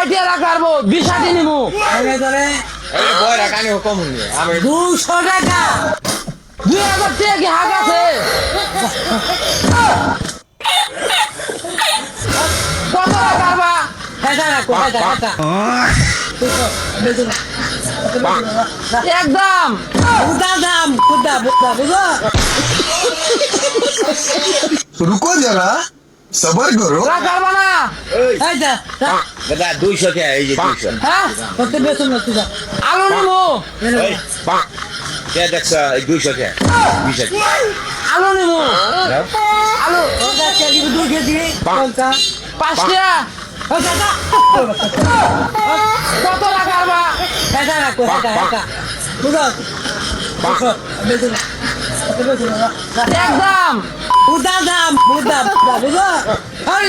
কয়টিয়া রাখারবো 20 নিমু আগে ধরে এই বয় রাখানি হুকুম নিয়ে আমি 200 টাকা 2000 টাকা কি হাত আছে কত রাখারবা এটা রাখো এটা একদম বুদা দাম বুদা বুঝো रुको जरा सबर करो রাখারবা না এইটা দাদা 200 টাকা এই যে 200 হ্যাঁ কত বেতন তুই আলু নিমু এই পা কে দেখছ এই 200 টাকা 200 টাকা আলু নিমু নাও। আলু ওটা কেজি 2 কেজি কোনটা 5 টাকা ওটা কত রাখারবা এটা রাখো এটা বুঝো বেতন একদম বুদা দাম বুদা বুঝো আরে